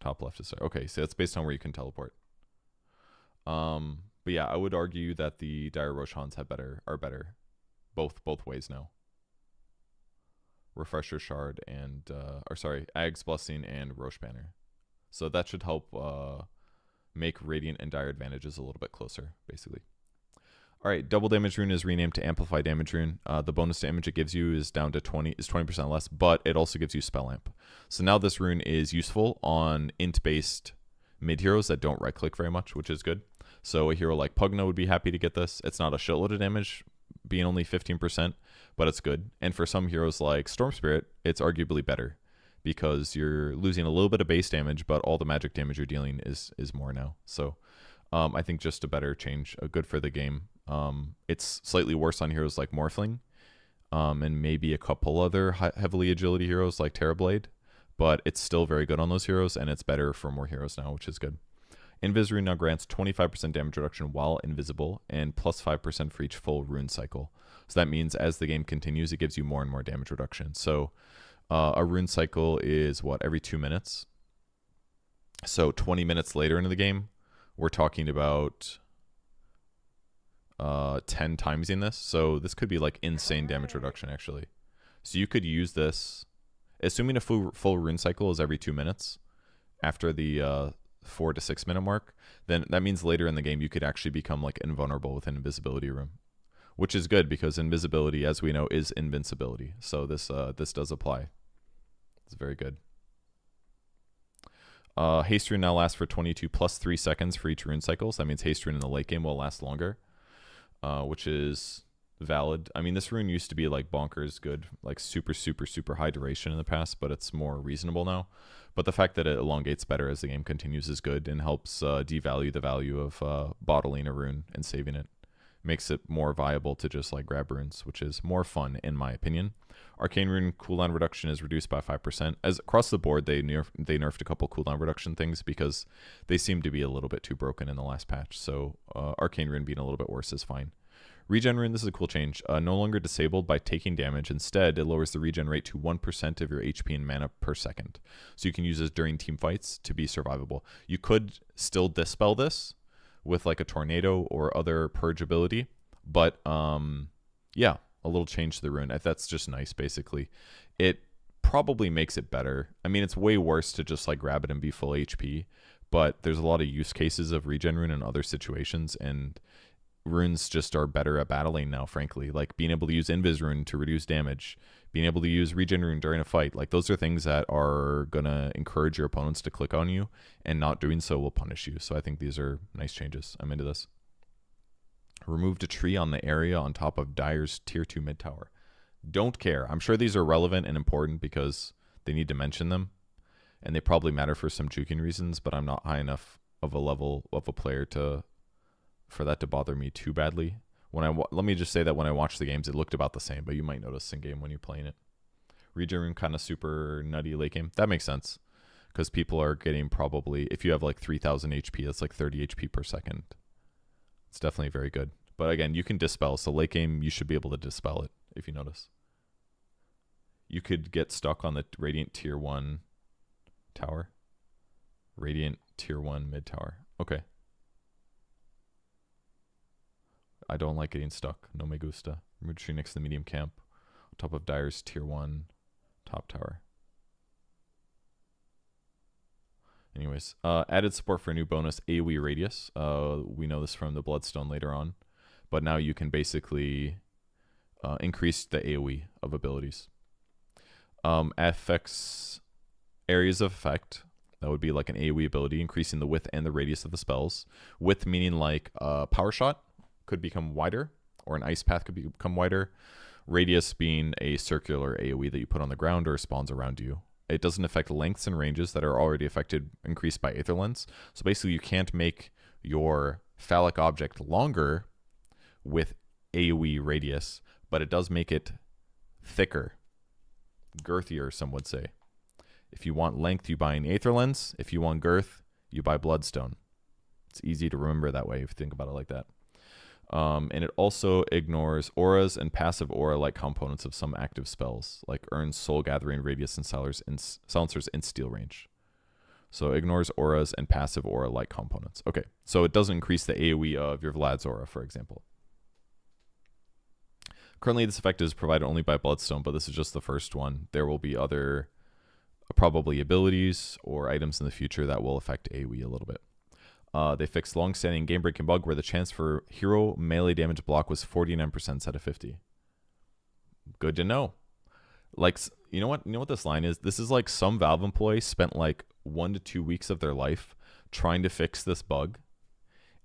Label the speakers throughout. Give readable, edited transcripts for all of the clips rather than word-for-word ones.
Speaker 1: Top left is okay. So that's based on where you can teleport. But yeah, I would argue that the Dire Roshans are better, both ways now. Refresher Shard and Ag's Blessing and Roche Banner. So that should help make Radiant and Dire advantages a little bit closer, basically. All right, Double Damage Rune is renamed to Amplify Damage Rune. The bonus damage it gives you is down to 20% less, but it also gives you Spell Amp. So now this rune is useful on int-based mid heroes that don't right-click very much, which is good. So a hero like Pugna would be happy to get this. It's not a shitload of damage, being only 15%, but it's good. And for some heroes like Storm Spirit, it's arguably better because you're losing a little bit of base damage, but all the magic damage you're dealing is more now. So I think just a better change, good for the game. It's slightly worse on heroes like Morphling, and maybe a couple other heavily agility heroes like Terrorblade, but it's still very good on those heroes, and it's better for more heroes now, which is good. Invis Rune now grants 25% damage reduction while invisible, and plus 5% for each full rune cycle. So that means as the game continues, it gives you more and more damage reduction. So a rune cycle is what, every 2 minutes? So 20 minutes later into the game, we're talking about 10 times in this. So this could be like insane damage reduction, actually. So you could use this, assuming a full rune cycle is every 2 minutes after the 4 to 6 minute mark, then that means later in the game you could actually become like invulnerable with an invisibility rune, which is good because invisibility, as we know, is invincibility. So this does apply. It's very good. Haste Rune now lasts for 22 plus 3 seconds for each rune cycle. So that means Haste Rune in the late game will last longer, which is valid. I mean, this rune used to be like bonkers good, like super high duration in the past, but it's more reasonable now. But the fact that it elongates better as the game continues is good and helps devalue the value of bottling a rune and saving it. Makes it more viable to just like grab runes, which is more fun in my opinion. Arcane Rune cooldown reduction is reduced by 5%. As across the board, they nerfed a couple cooldown reduction things because they seem to be a little bit too broken in the last patch. So Arcane Rune being a little bit worse is fine. Regen Rune, this is a cool change. No longer disabled by taking damage. Instead, it lowers the regen rate to 1% of your HP and mana per second. So you can use this during team fights to be survivable. You could still dispel this with like a tornado or other purge ability, but yeah, a little change to the rune. That's just nice, basically. It probably makes it better. I mean, it's way worse to just like grab it and be full HP, but there's a lot of use cases of regen rune in other situations, and runes just are better at battling now, frankly. Like being able to use Invis Rune to reduce damage, being able to use Regen Rune during a fight. Like those are things that are going to encourage your opponents to click on you, and not doing so will punish you. So I think these are nice changes. I'm into this. Removed a tree on the area on top of Dire's tier 2 mid tower. Don't care. I'm sure these are relevant and important because they need to mention them, and they probably matter for some juking reasons, but I'm not high enough of a level of a player for that to bother me too badly. Let me just say that when I watched the games, it looked about the same, but you might notice in game when you're playing it. Regen Rune kind of super nutty late game. That makes sense because people are getting probably, if you have like 3000 HP, that's like 30 HP per second. It's definitely very good. But again, you can dispel. So late game, you should be able to dispel it if you notice. You could get stuck on the Radiant tier 1 tower. Radiant tier 1 mid tower. Okay. I don't like getting stuck. No me gusta. Remove tree next to the medium camp. On top of Dire's tier 1 top tower. Anyways, added support for a new bonus, AoE radius. We know this from the Bloodstone later on. But now you can basically increase the AoE of abilities. Affects areas of effect. That would be like an AoE ability, increasing the width and the radius of the spells. Width meaning like Power Shot could become wider, or an ice path could become wider. Radius being a circular AoE that you put on the ground or spawns around you. It doesn't affect lengths and ranges that are already increased by Aether Lens. So basically you can't make your phallic object longer with AoE radius, but it does make it thicker, girthier, some would say. If you want length, you buy an Aether Lens. If you want girth, you buy Bloodstone. It's easy to remember that way if you think about it like that. And it also ignores auras and passive aura-like components of some active spells, like Earn's Soul Gathering Radius and Silencers in Steel range. So ignores auras and passive aura-like components. Okay, so it doesn't increase the AoE of your Vlad's aura, for example. Currently, this effect is provided only by Bloodstone, but this is just the first one. There will be other probably abilities or items in the future that will affect AoE a little bit. They fixed long-standing game-breaking bug where the chance for hero melee damage block was 49% instead of 50. Good to know. Like, you know what this line is? This is like some Valve employee spent like 1 to 2 weeks of their life trying to fix this bug,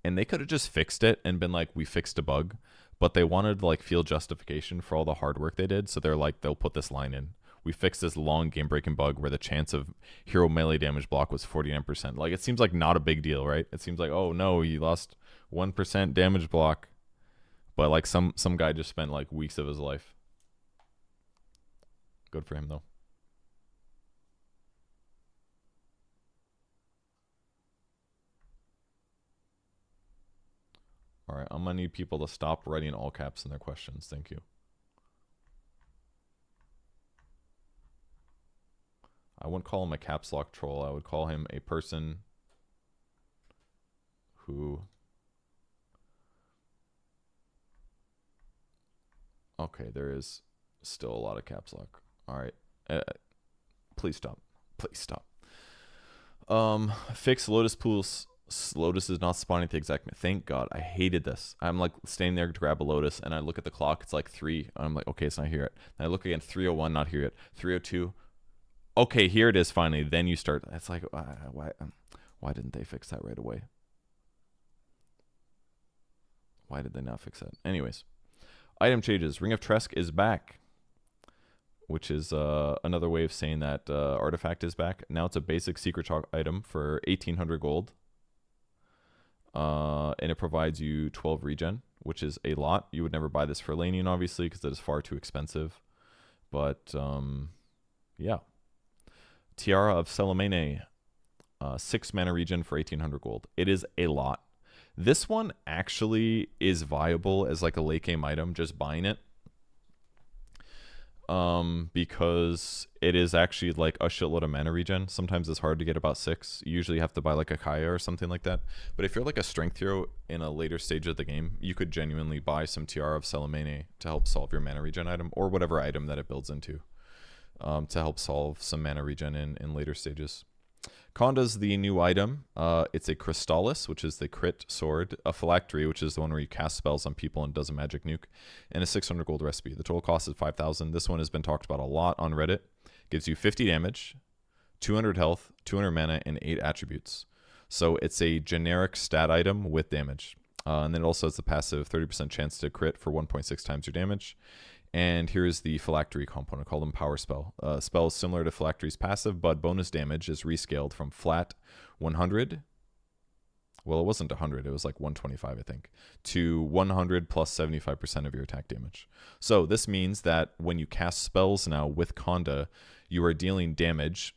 Speaker 1: and they could have just fixed it and been like, we fixed a bug, but they wanted to like feel justification for all the hard work they did, so they're like, they'll put this line in. We fixed this long game-breaking bug where the chance of hero melee damage block was 49%. Like, it seems like not a big deal, right? It seems like, oh no, he lost 1% damage block, but like some guy just spent like weeks of his life. Good for him though. All right, I'm gonna need people to stop writing all caps in their questions. Thank you. I wouldn't call him a caps lock troll. I would call him a person who... Okay, there is still a lot of caps lock. All right. Please stop. Please stop. Fix Lotus pools. Lotus is not spawning at the exact minute. Thank God. I hated this. I'm like standing there to grab a Lotus, and I look at the clock. It's like 3. I'm like, okay, it's not here yet. And I look again, 3:01, not here yet. 3:02. Okay, here it is finally. Then you start. It's like, why didn't they fix that right away? Why did they not fix that? Anyways, item changes. Ring of Tresk is back, which is another way of saying that artifact is back. Now it's a basic secret chalk item for 1,800 gold. And it provides you 12 regen, which is a lot. You would never buy this for laning, obviously, because it is far too expensive. But, yeah. Tiara of Celemene, 6 mana regen for 1,800 gold. It is a lot. This one actually is viable as like a late game item, just buying it. Because it is actually like a shitload of mana regen. Sometimes it's hard to get about 6. You usually have to buy like a Kaya or something like that. But if you're like a strength hero in a later stage of the game, you could genuinely buy some Tiara of Celemene to help solve your mana regen item, or whatever item that it builds into, to help solve some mana regen in later stages. Konda's the new item. It's a Crystallis, which is the crit sword, a Phylactery, which is the one where you cast spells on people and does a magic nuke, and a 600 gold recipe. The total cost is 5,000. This one has been talked about a lot on Reddit. Gives you 50 damage, 200 health, 200 mana, and 8 attributes. So it's a generic stat item with damage. And then it also has the passive 30% chance to crit for 1.6 times your damage. And here's the Phylactery component, called Empower Spell. Spell is similar to Phylactery's passive, but bonus damage is rescaled from flat 100. Well, it wasn't 100. It was like 125, I think. To 100 plus 75% of your attack damage. So this means that when you cast spells now with Konda, you are dealing damage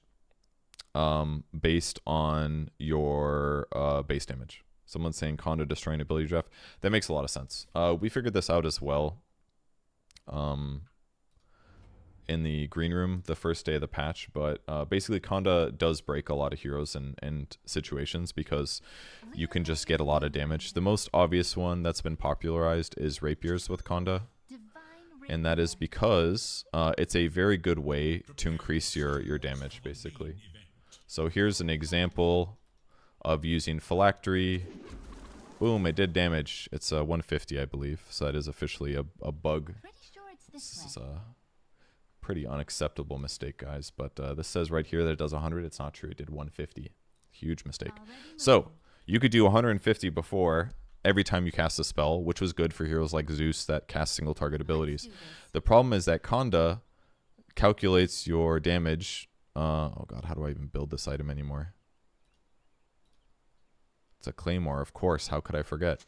Speaker 1: based on your base damage. Someone's saying Konda destroying ability draft. That makes a lot of sense. We figured this out as well. In the green room the first day of the patch, but basically Konda does break a lot of heroes and situations because you can just get a lot of damage. The most obvious one that's been popularized is rapiers with Konda, and that is because it's a very good way to increase your damage, basically. So here's an example of using Phylactery. Boom, it did damage. It's 150, I believe, so that is officially a bug. This is a pretty unacceptable mistake, guys. But this says right here that it does 100. It's not true. It did 150. Huge mistake. So you could do 150 before every time you cast a spell, which was good for heroes like Zeus that cast single target abilities. The problem is that Konda calculates your damage. Oh god, how do I even build this item anymore? It's a claymore, of course. How could I forget?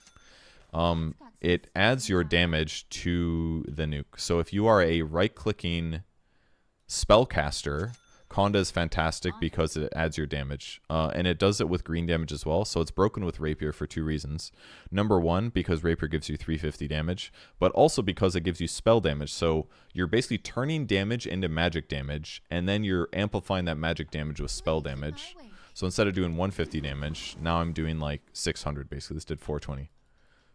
Speaker 1: It adds your damage to the nuke. So if you are a right-clicking spellcaster, Konda is fantastic because it adds your damage. And it does it with green damage as well. So it's broken with Rapier for 2 reasons. Number 1, because Rapier gives you 350 damage, but also because it gives you spell damage. So you're basically turning damage into magic damage, and then you're amplifying that magic damage with spell damage. So instead of doing 150 damage, now I'm doing like 600 basically. This did 420.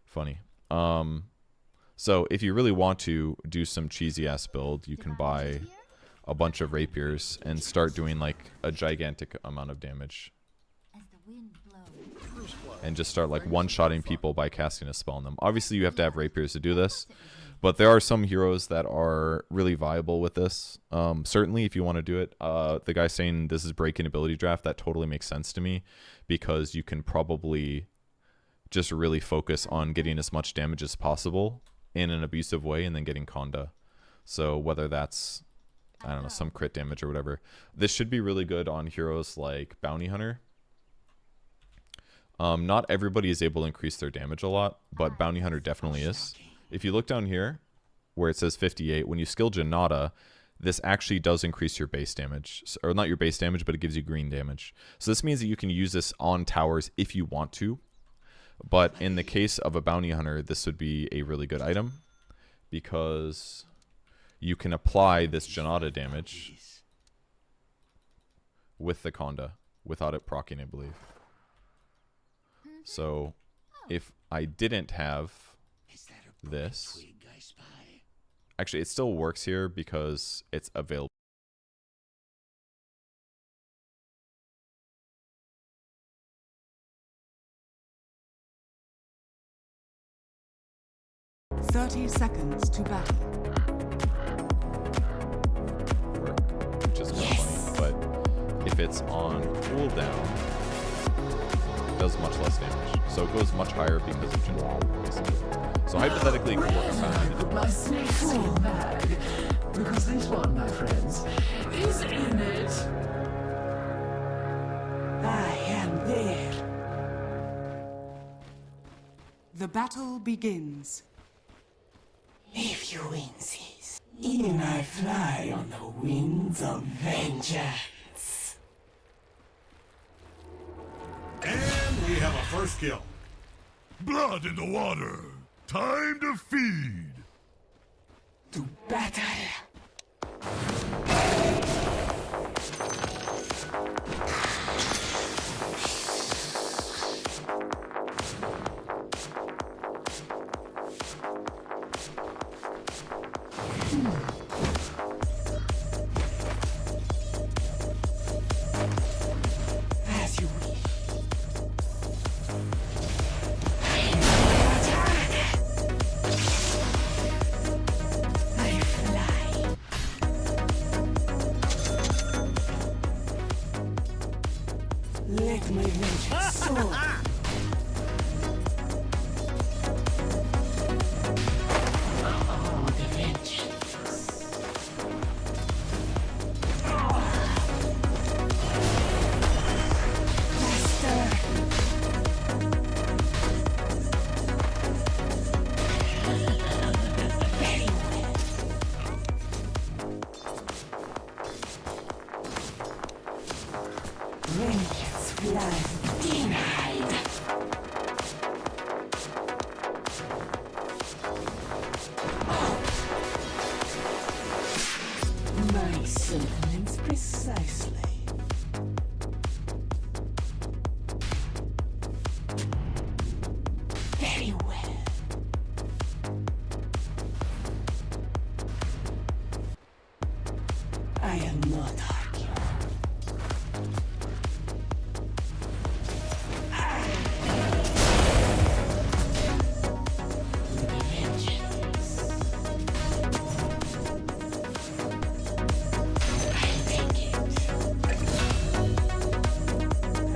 Speaker 1: Funny. So if you really want to do some cheesy ass build, you can buy a bunch of rapiers and start doing like a gigantic amount of damage. And just start like one-shotting people by casting a spell on them. Obviously you have to have rapiers to do this, but there are some heroes that are really viable with this. Certainly if you want to do it, the guy saying this is breaking ability draft, that totally makes sense to me, because you can probably just really focus on getting as much damage as possible in an abusive way and then getting Conda. So whether that's, I don't know, some crit damage or whatever. This should be really good on heroes like Bounty Hunter. Not everybody is able to increase their damage a lot, but Bounty Hunter definitely is. If you look down here where it says 58, when you skill Janata, this actually does increase your base damage. Or not your base damage, but it gives you green damage. So this means that you can use this on towers if you want to. But in the case of a Bounty Hunter, this would be a really good item, because you can apply this Janata damage with the Conda without it proccing, I believe. So if I didn't have this, actually it still works here because it's available.
Speaker 2: Seconds to battle.
Speaker 1: Which is kind of funny, but if it's on cooldown, it does much less damage. So it goes much higher because of Janata, basically. So hypothetically, it could work on Bounty.
Speaker 3: My snake bag, because this one, my friends, is in it. I am there.
Speaker 2: The battle begins.
Speaker 3: If you insist, even I fly on the wings of vengeance.
Speaker 4: And we have a first kill. Blood in the water. Time to feed.
Speaker 3: To battle. As you wish. I fly. Let my vengeance soar. Oh, the vengeance. Master. Very well. Vengeance flies denied. My sentiments precisely. Very well. I am not arguing. Vengeance. I'll take it.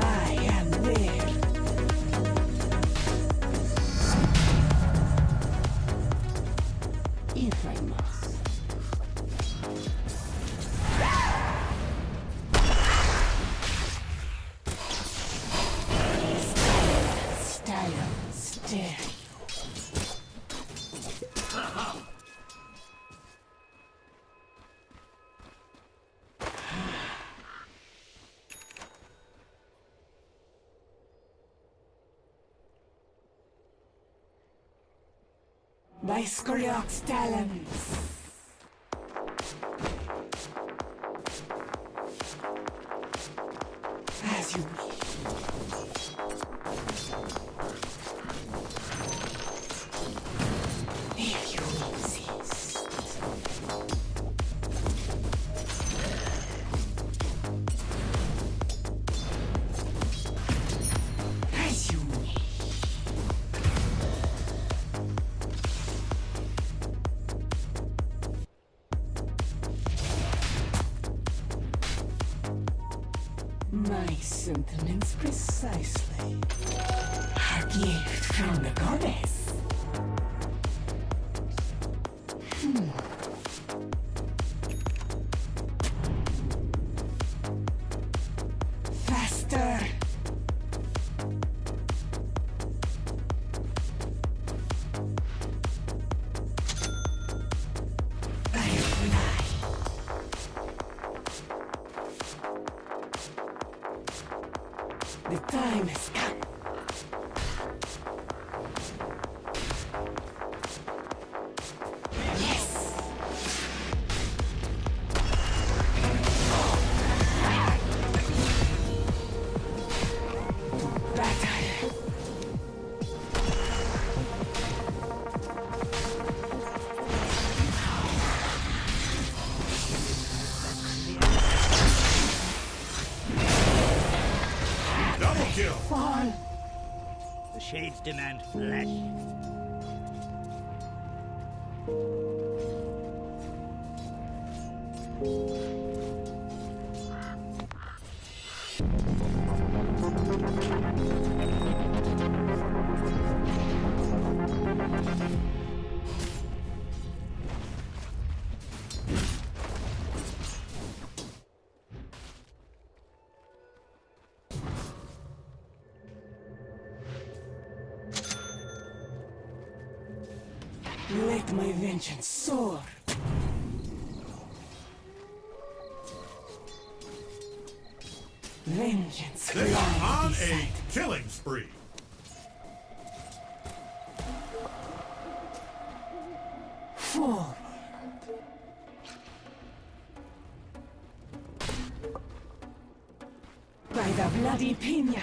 Speaker 3: I am there. If I must. Style stereo. By Skoriok's talents. As As you wish. If you insist. As you wish. My sentiments precisely. A gift from the goddess. Faster. I fly. The time has come. Yes. To battle.
Speaker 4: Double kill.
Speaker 3: Fall.
Speaker 5: The shades demand flesh.
Speaker 3: Let my vengeance soar. Vengeance
Speaker 4: They are
Speaker 3: fly
Speaker 4: on a
Speaker 3: beside.
Speaker 4: killing spree.
Speaker 3: Forward. By the bloody pina.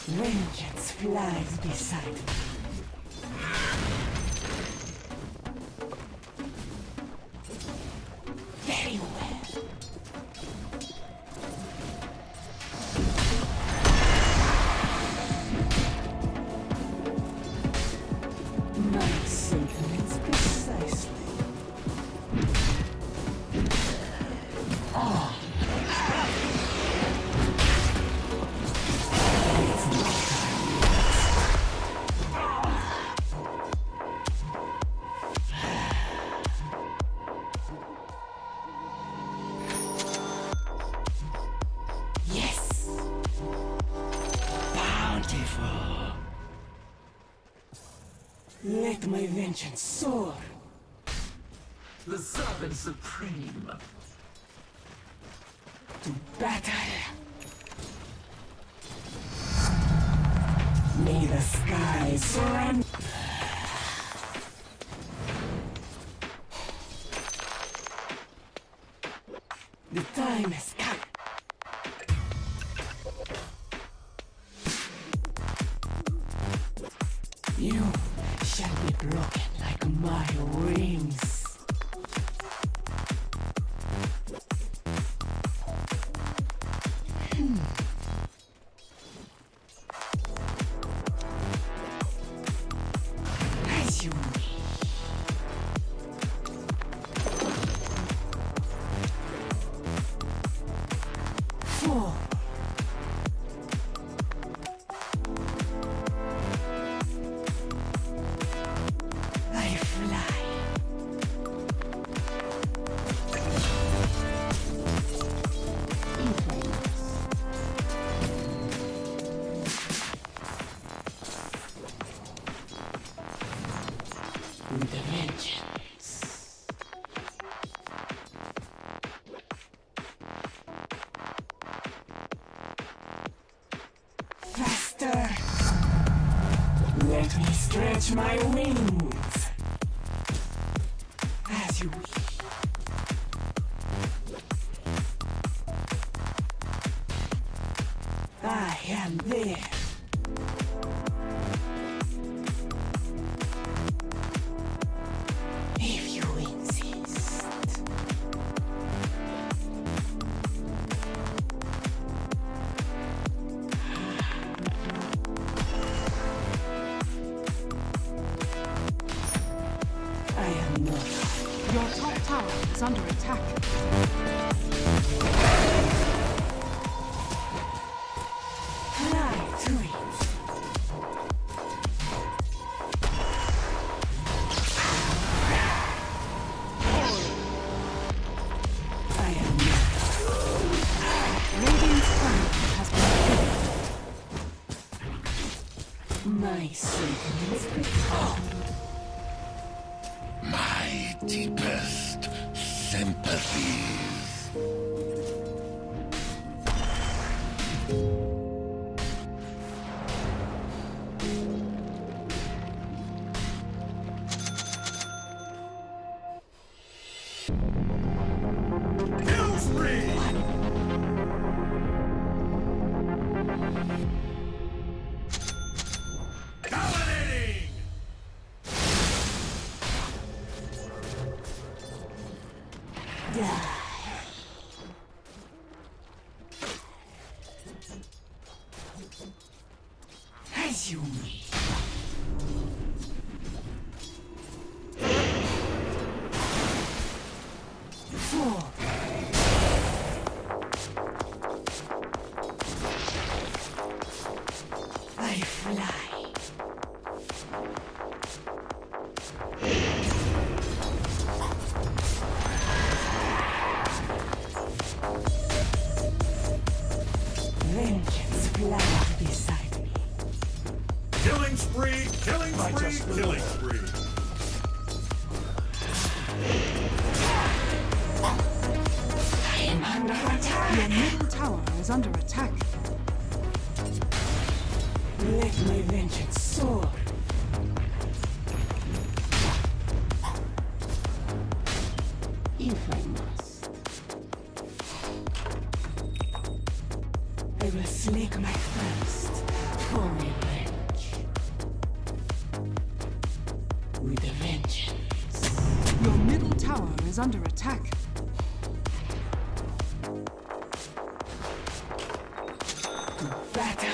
Speaker 3: Vengeance flies beside me. Very well. My sentiments precisely. Yes! Bountiful! Let my vengeance soar!
Speaker 6: The Serpent Supreme.
Speaker 3: To battle! May the sky surround. The time has come. You shall be broken like my wings. As you wish. Forward. I fly. With a vengeance. Faster! Let me stretch my wings. As you wish.
Speaker 6: can there. If you insist. I am not.
Speaker 2: Your top tower is under attack.
Speaker 6: Fly to it. I am not.
Speaker 2: Radiant's turret has been
Speaker 6: My sickness.
Speaker 4: My deepest sympathies. Kill spree! Dominating!
Speaker 6: Die. As you wish. Four. I fly. Vengeance flies beside me.
Speaker 4: Killing spree! Killing spree! Killing spree!
Speaker 6: I am under attack.
Speaker 2: Your middle tower is under attack.
Speaker 6: Let my vengeance soar. If I must, I will slake my thirst for revenge. With a vengeance.
Speaker 2: Your middle tower is under attack.
Speaker 6: Battle.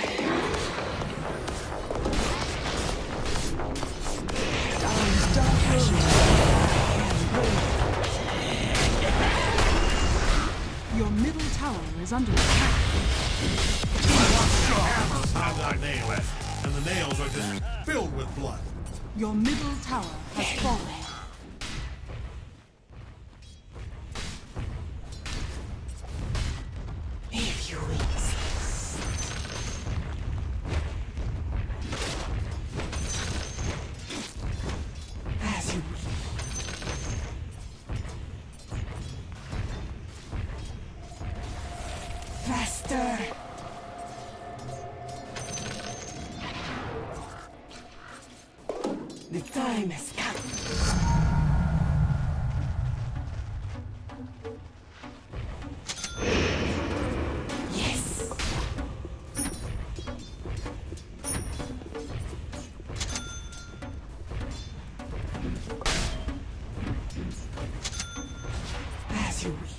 Speaker 2: Your middle tower is under attack.
Speaker 4: Hammers have our nails, and the nails are just filled with blood.
Speaker 2: Your middle tower has fallen.
Speaker 6: If you insist. As you wish. Faster. The time has come. Yes. As you wish.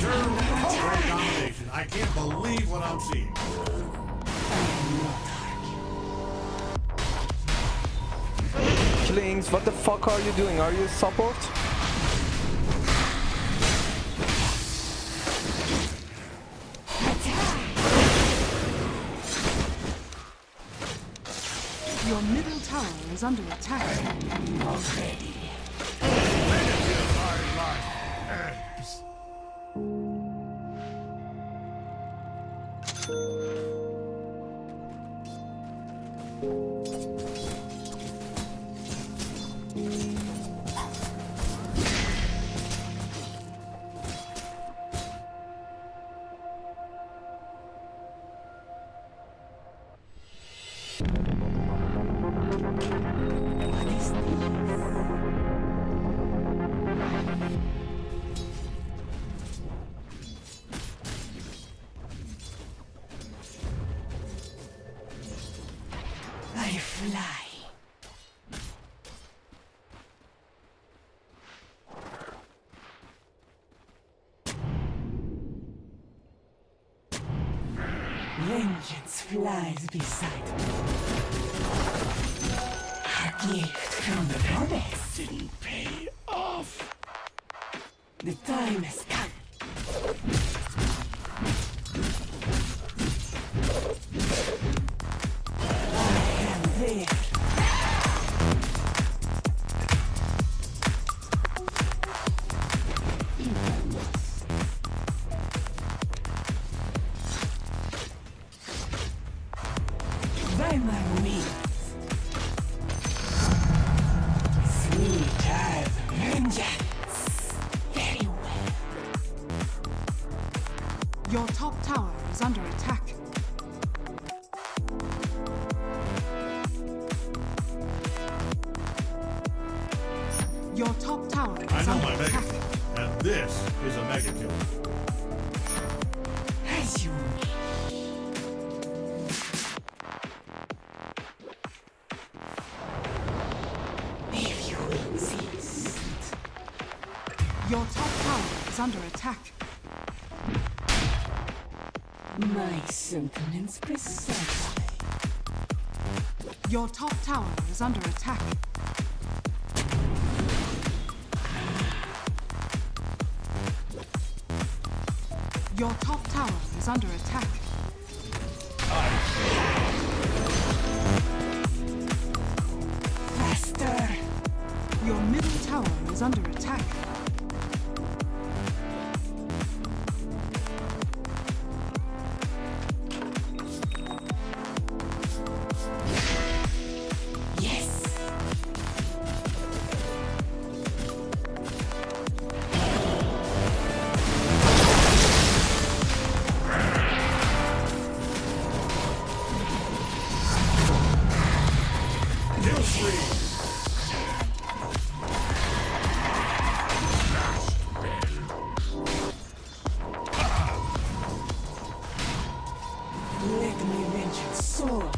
Speaker 4: Total domination. I can't believe what I'm seeing.
Speaker 7: Killings, what the fuck are you doing? Are you support?
Speaker 2: Your middle tower is under attack.
Speaker 6: Already. I fly. Vengeance flies beside me. A gift from the goddess didn't pay off. The time has come. I am there. By my wings. Sweet as vengeance. Very well.
Speaker 2: Your top tower is under attack. Your top tower
Speaker 4: I
Speaker 2: is
Speaker 4: know
Speaker 2: under
Speaker 4: my mega
Speaker 2: attack.
Speaker 4: kill, and this is a mega kill.
Speaker 6: As you wish. If you insist.
Speaker 2: Your top tower is under attack.
Speaker 6: My sentiments precisely.
Speaker 2: Your top tower is under attack. Your top tower is under attack.
Speaker 6: Faster.
Speaker 2: Your middle tower is under attack.
Speaker 6: Yes.
Speaker 4: Kill streak.
Speaker 6: Let my vengeance soar.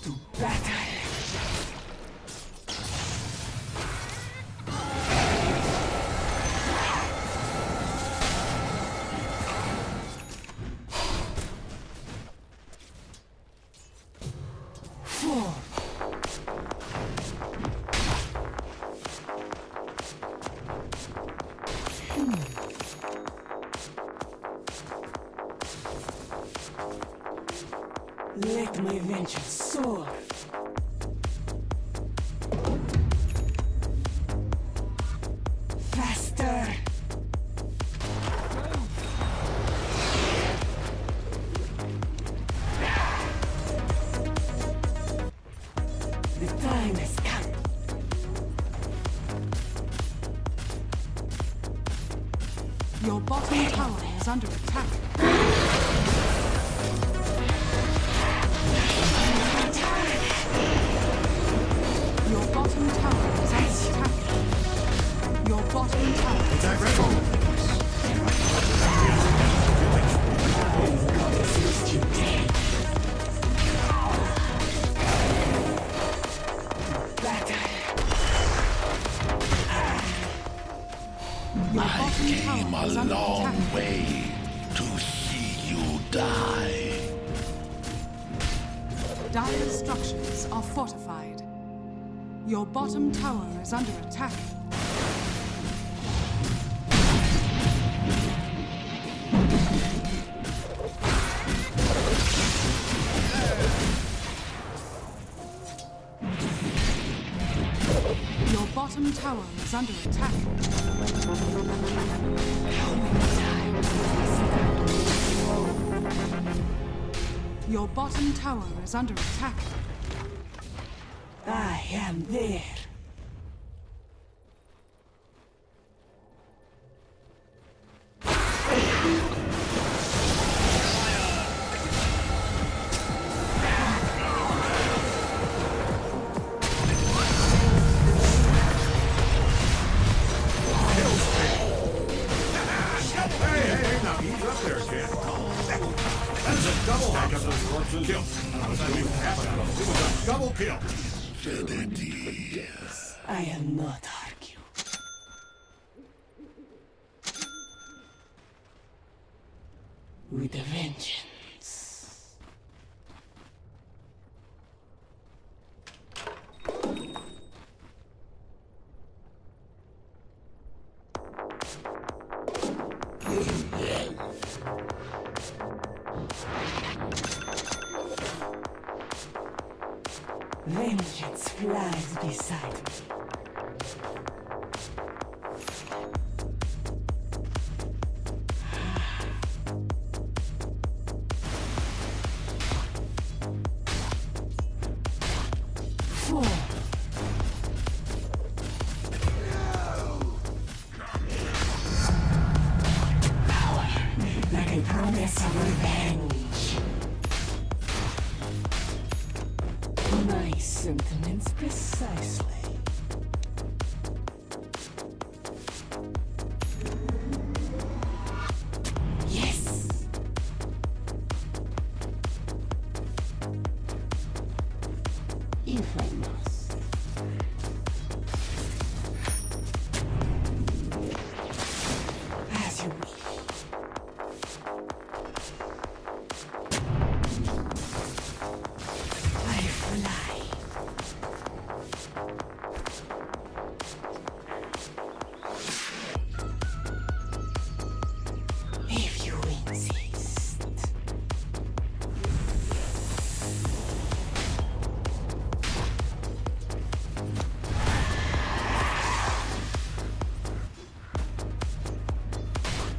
Speaker 6: To battle. Four. Let my vengeance soar. Faster. The time has come.
Speaker 2: Your bottom tower is under attack. Your bottom tower is under attack. Your bottom tower is under attack. Your bottom tower is under attack.
Speaker 4: way to see you die.
Speaker 2: Dire structures are fortified. Your bottom tower is under attack. Your bottom tower is under attack. Your bottom tower is under attack.
Speaker 6: I am there.
Speaker 4: Hey, now ease up there, kid. Kill. How does that make it happen? It was a double kill.
Speaker 6: I am not argue. With a vengeance. Vengeance flies beside me. Four. Power, like a promise of revenge. My sentiments precisely. Yes. If I must. As you wish. I fly. If you insist.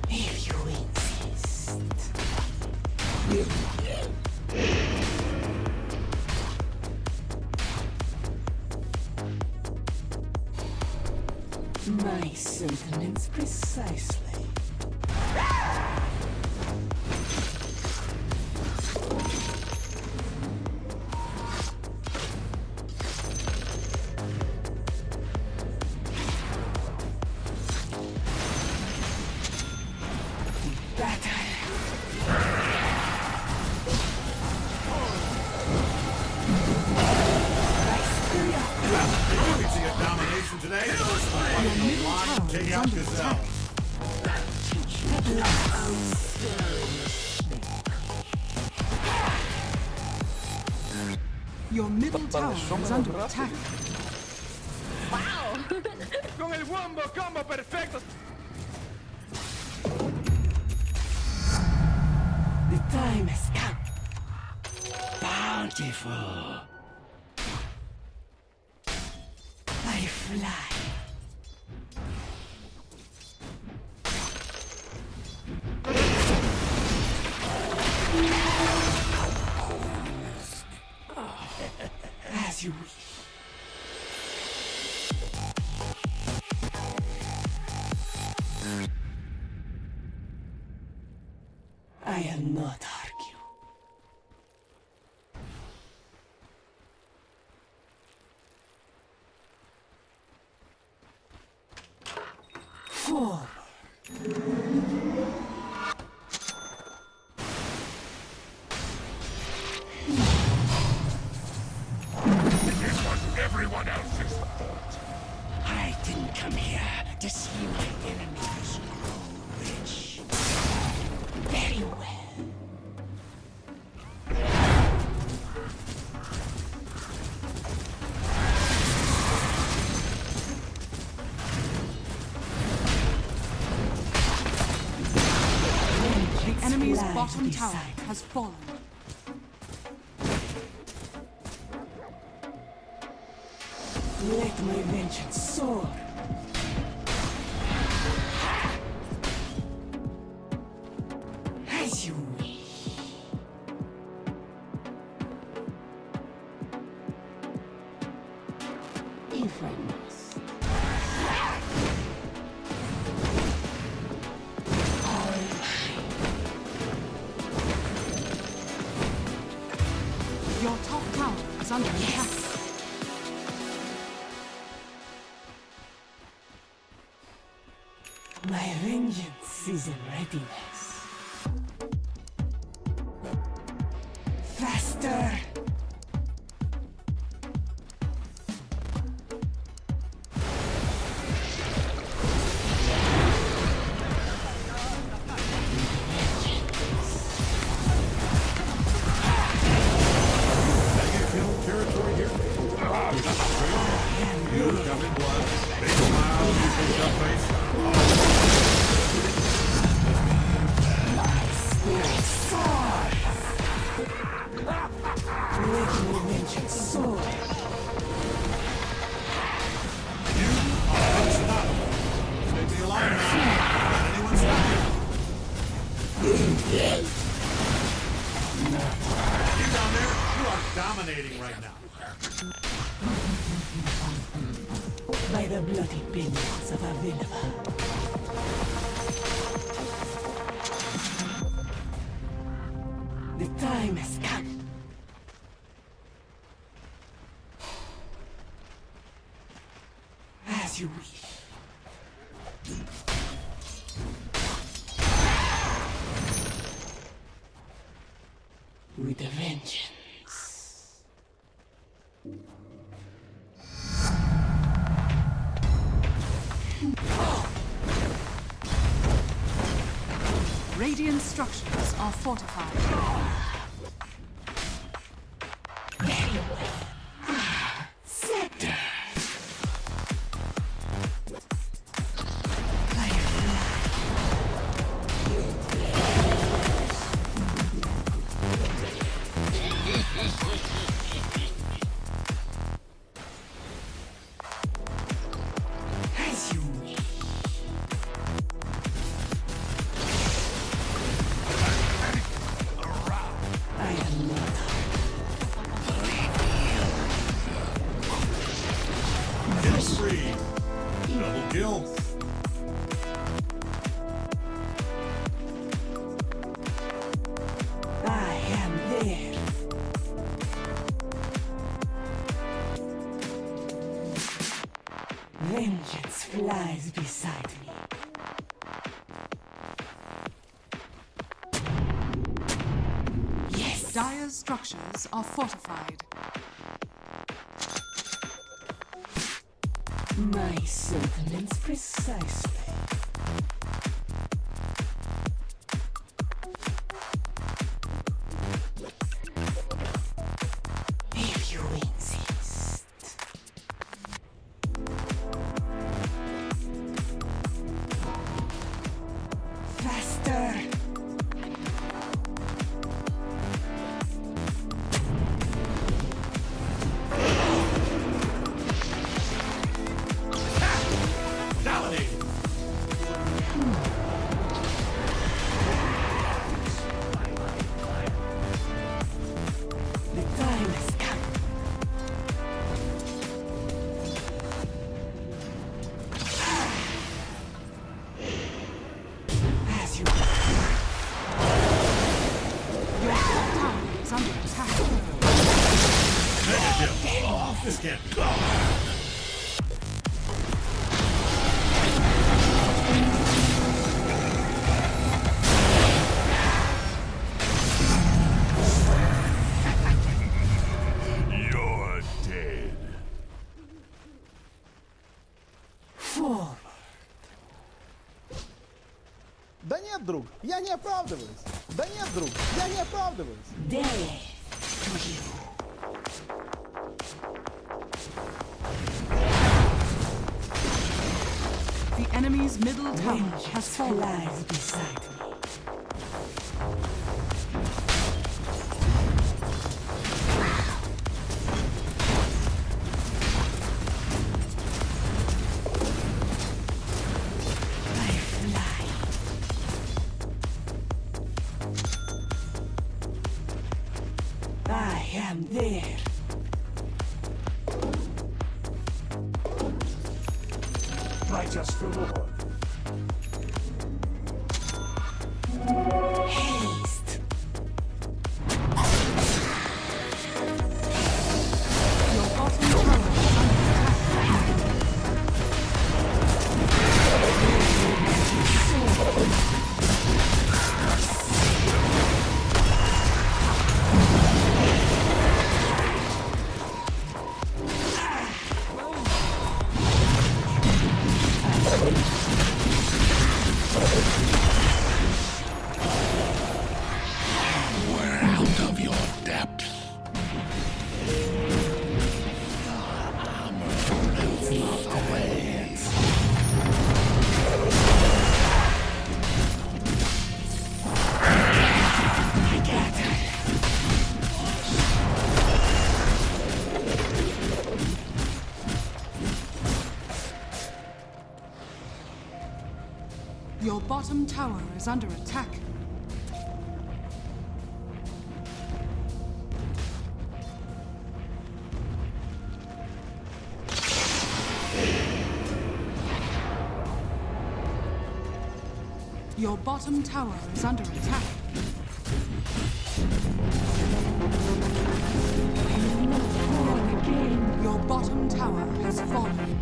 Speaker 6: If you insist. My sentiments precisely. Battle.
Speaker 4: We see a domination today. Take out Gazelle.
Speaker 2: Your middle tower is under attack.
Speaker 7: Con el wombo combo perfecto.
Speaker 6: The time has come. Bountiful. I fly. As you wish. I am not argue. Four.
Speaker 4: Everyone else's fault.
Speaker 6: I didn't come here to see my enemies grow rich. Very well.
Speaker 2: The enemy's
Speaker 6: Flies
Speaker 2: bottom tower
Speaker 6: beside me.
Speaker 2: has fallen.
Speaker 6: Let my vengeance soar. As you wish. If I must.
Speaker 2: Your top tower is under attack.
Speaker 6: My vengeance is in readiness. Fast Faster!
Speaker 4: Territory here. You come in blood. Big smile, you push up face.
Speaker 6: Little vengeance sword.
Speaker 4: You are unstoppable. Stay me alive now. Not anyone stop you. You down there, you are dominating right now.
Speaker 6: By the bloody pinions of Avilava. The time has come. As you wish. With a vengeance.
Speaker 2: Radiant structures are fortified.
Speaker 6: Scepter. As you wish. I am not.
Speaker 4: Kill spree. Double kill.
Speaker 6: I am there. Vengeance flies beside me. Yes.
Speaker 2: Dire's structures are fortified.
Speaker 6: My sentiments precisely. If you insist. Faster!
Speaker 4: Dominating.
Speaker 6: The time has come. As you
Speaker 2: Your top tower is under attack.
Speaker 4: Mega kill. This can't be. You're dead.
Speaker 6: forward.
Speaker 8: Да нет, друг, я не оправдываюсь. Да нет, друг, я не оправдываюсь.
Speaker 6: Death to you.
Speaker 2: The enemy's middle tower has
Speaker 6: Vengeance
Speaker 2: fallen.
Speaker 6: flies beside me. I fly. I am there.
Speaker 4: Righteous reward.
Speaker 6: Haste.
Speaker 2: Your bottom tower is under attack. Your bottom tower is under attack. Your bottom tower is under attack. Your bottom tower has fallen.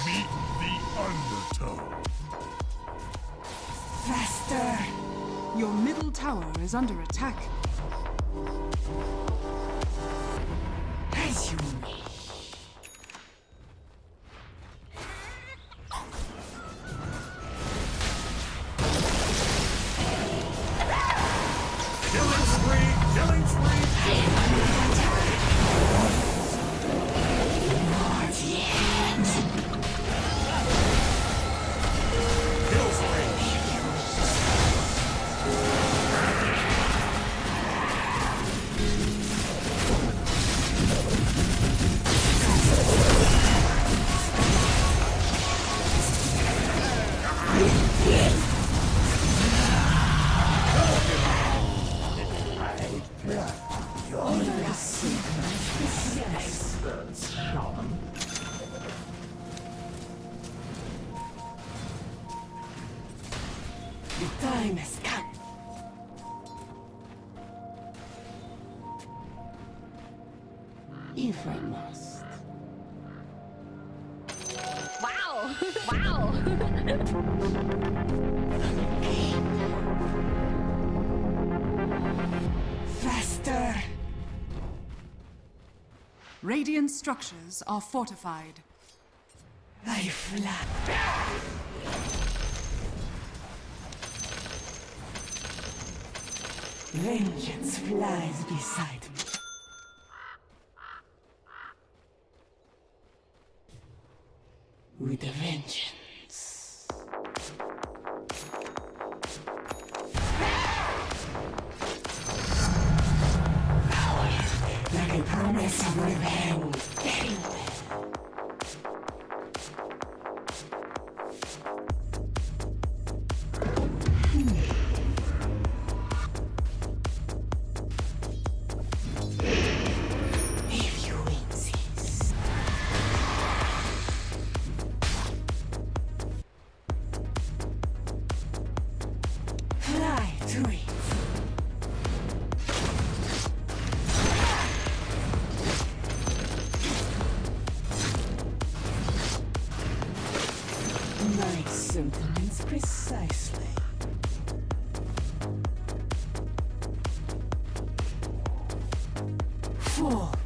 Speaker 4: Meet the undertow.
Speaker 6: Faster!
Speaker 2: Your middle tower is under attack.
Speaker 6: As you wish.
Speaker 4: Killing spree! Killing spree!
Speaker 6: Not yet.
Speaker 4: Kill spree!
Speaker 6: The time has come. If I must.
Speaker 9: Wow! Wow!
Speaker 6: Faster!
Speaker 2: Radiant structures are fortified.
Speaker 6: I fly. Vengeance flies beside me. With a vengeance. Power, like a promise of revenge. Very well. If you insist. Fly to it. My sentiments precisely. Forward.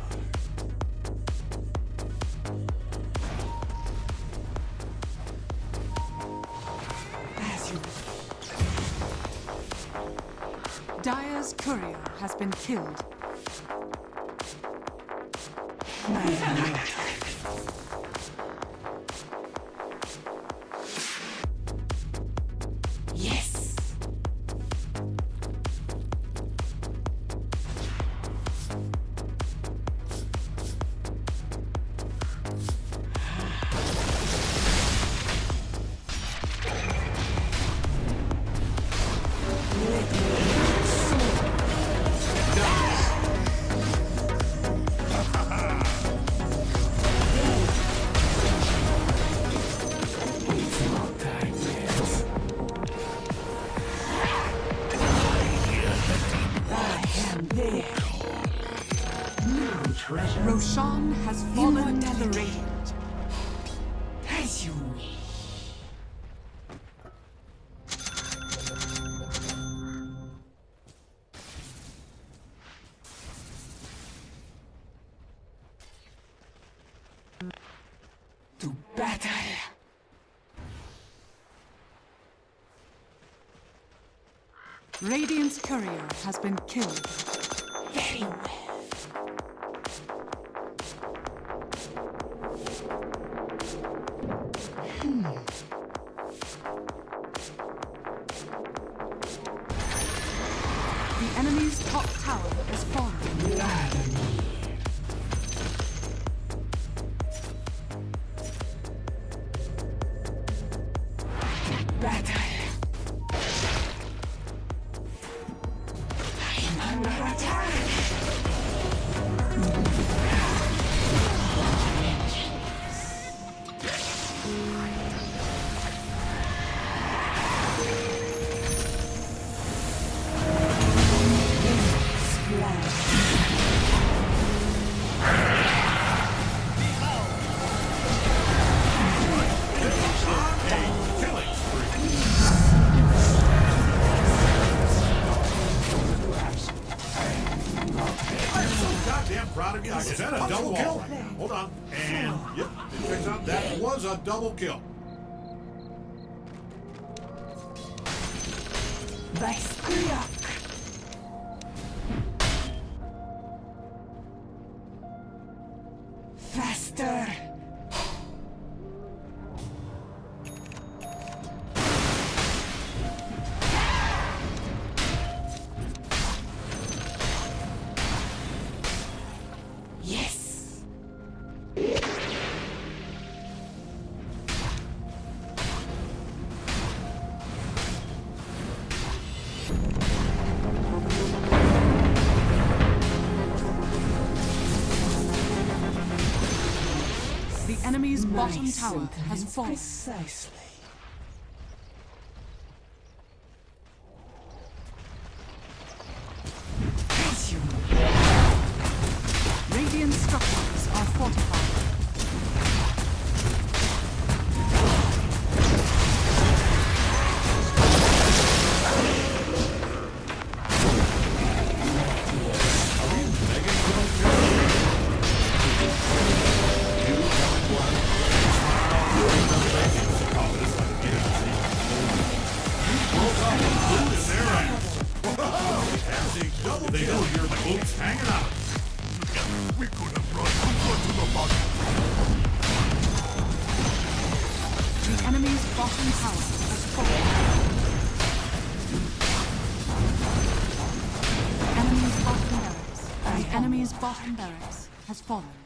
Speaker 6: As you
Speaker 2: Dire's courier has been killed.
Speaker 6: Yes. It's not time yet. I am there. New treasure.
Speaker 2: Roshan has fallen to the Radiant.
Speaker 6: As you wish. To battle.
Speaker 2: Radiant's courier has been killed.
Speaker 6: Very well.
Speaker 2: enemy's top tower has fallen.
Speaker 6: Battle. I'm under attack.
Speaker 4: Goddamn proud of you. Is that a double kill? Hold on. And, yep, it checks out. That was a double kill.
Speaker 6: Faster. Yes.
Speaker 2: The enemy's bottom
Speaker 6: Nice
Speaker 2: tower has
Speaker 6: sentence,
Speaker 2: fallen.
Speaker 6: Precisely. As you
Speaker 2: Radiant structures are fortified.
Speaker 4: They know your boots hanging out.
Speaker 7: We could have brought Cooper to the bottom.
Speaker 2: The enemy's bottom tower has fallen. Enemy's bottom barracks. The enemy's bottom barracks has fallen.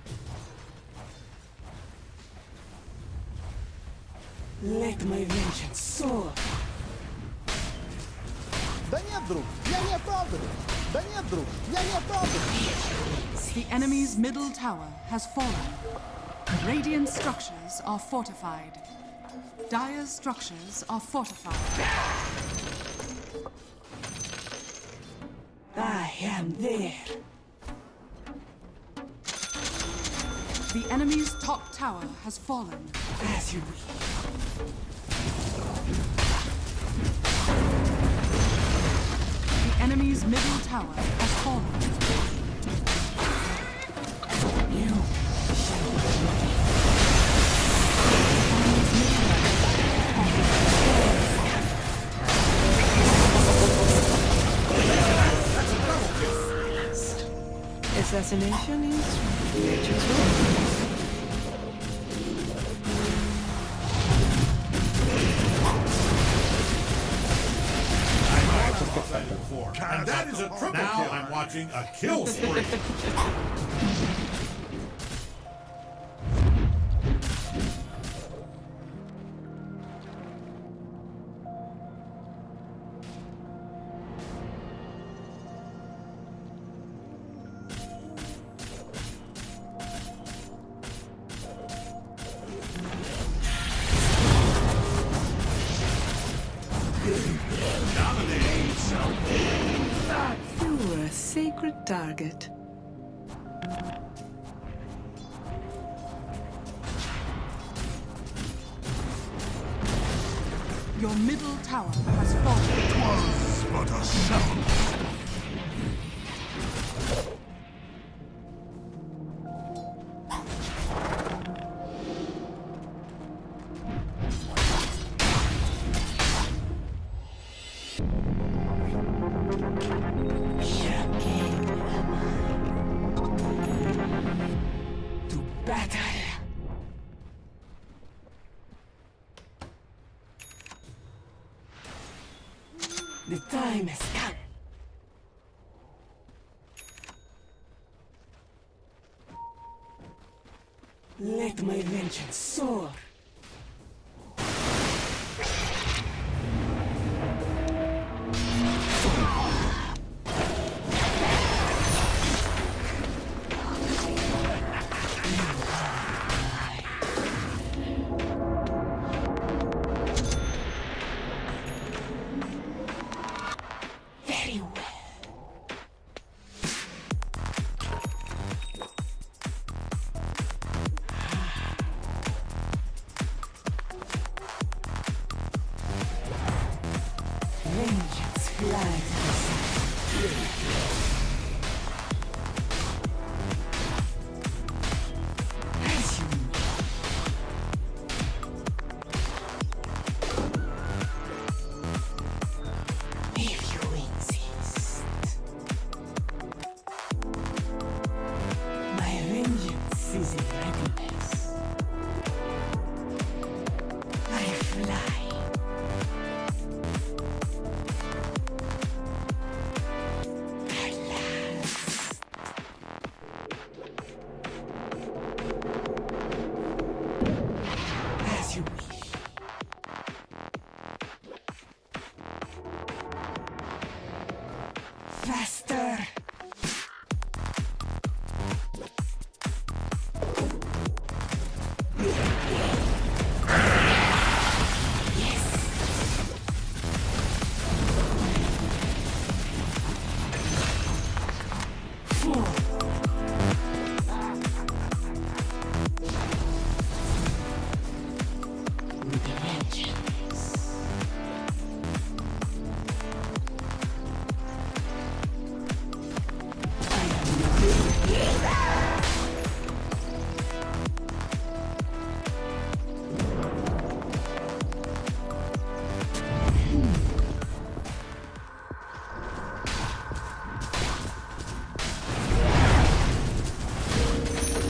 Speaker 6: let my vengeance soar.
Speaker 8: Да нет, друг, я не оправдываюсь. Да нет, друг, я не оправдываюсь.
Speaker 2: The enemy's middle tower has fallen. Radiant structures are fortified. Dire's structures are fortified.
Speaker 6: I am there.
Speaker 2: The enemy's top tower has fallen.
Speaker 6: As you wish.
Speaker 2: The enemy's middle tower has fallen.
Speaker 6: You Assassination is nature's way.
Speaker 4: And that is a triple now kill. I'm watching a kill spree.
Speaker 6: You were a sacred target.
Speaker 2: Your middle tower has fallen.
Speaker 7: But a sound.
Speaker 6: To battle. The time has come. Let my vengeance soar. Very well. Vengeance flies. As you if you insist. My vengeance is in readiness. I fly. At last. As you wish. Faster. Four. With vengeance.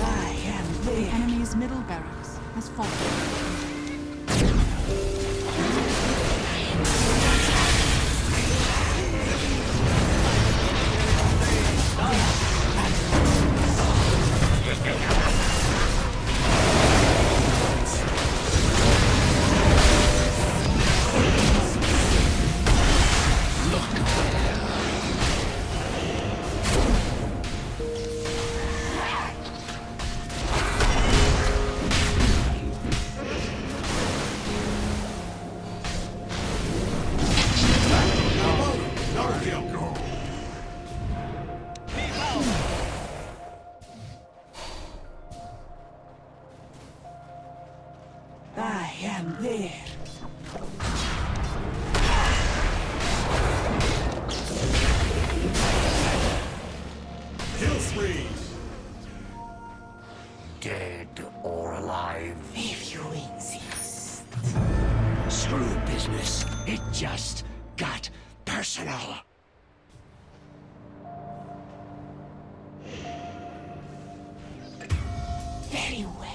Speaker 6: I am
Speaker 2: The
Speaker 6: there.
Speaker 2: enemy's middle barracks has fallen.
Speaker 7: Let him go.
Speaker 6: I am there.
Speaker 4: Kill spree.
Speaker 7: Dead or alive.
Speaker 6: If you insist.
Speaker 7: Screw business. It just got personal.
Speaker 6: Very well.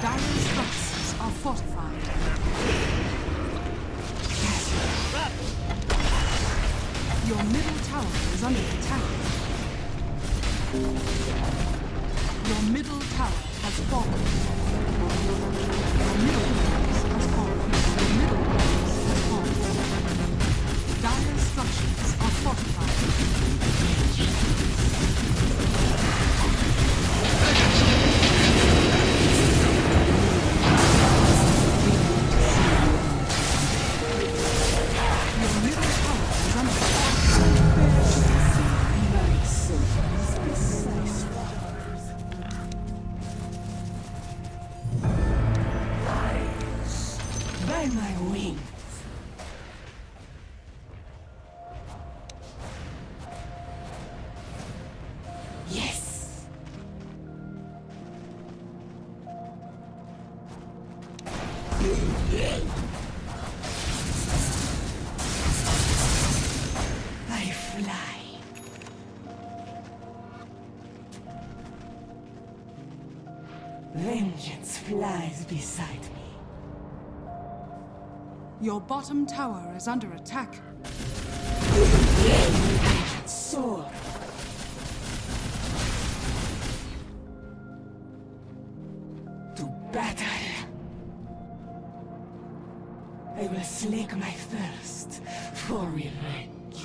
Speaker 2: Dire's structures are fortified. Your middle tower is under attack. Your middle tower has fallen. Your middle barracks has fallen. Your middle barracks has fallen. Dire's structures are fortified. Your middle tower is under attack.
Speaker 6: My soul is precise flowers. By my wings. Yes. I fly. flies beside me.
Speaker 2: Your bottom tower is under attack.
Speaker 6: Vengeance soar. To battle. I will slake my thirst for revenge.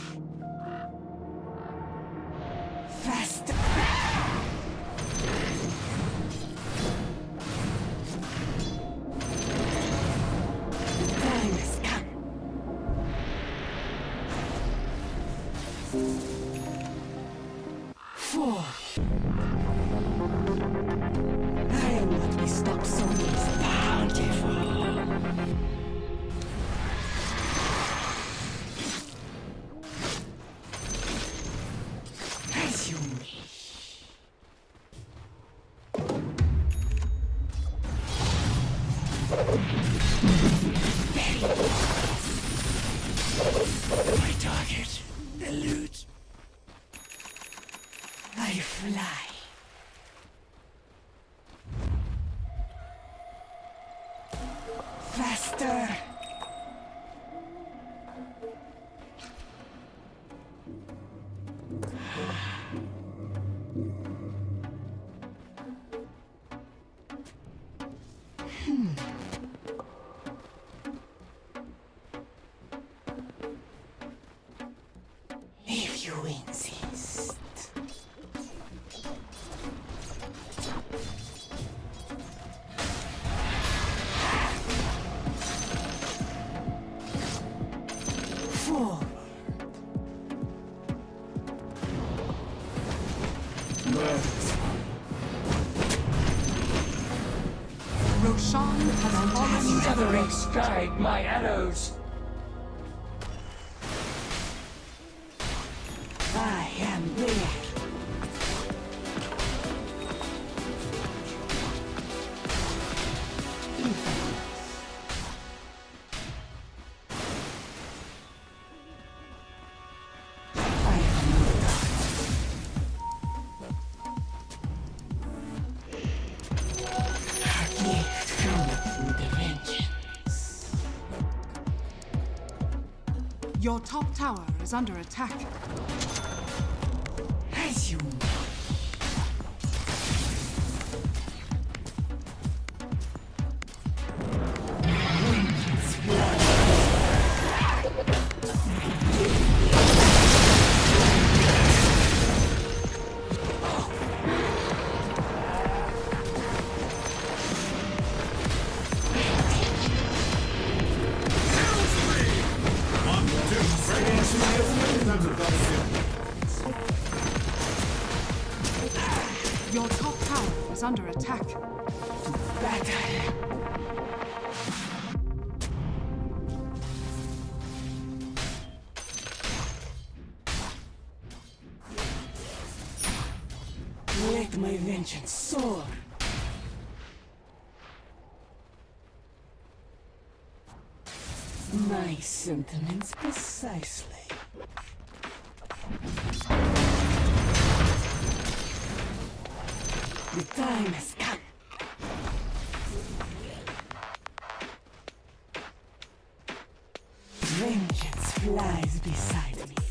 Speaker 6: Faster. The time has come. Four. I am what we stock so is bountiful. As you wish. My target, the loot. I fly. Faster. If you insist. Forward.
Speaker 2: Roshan has fallen.
Speaker 3: Gathering stride my arrows.
Speaker 6: I am there. I am a gift from the vengeance.
Speaker 2: Your top tower is under attack.
Speaker 6: As you
Speaker 2: Your top tower is under attack.
Speaker 6: battle. Let my vengeance soar. My sentiments precisely. The time has come. Vengeance flies beside me.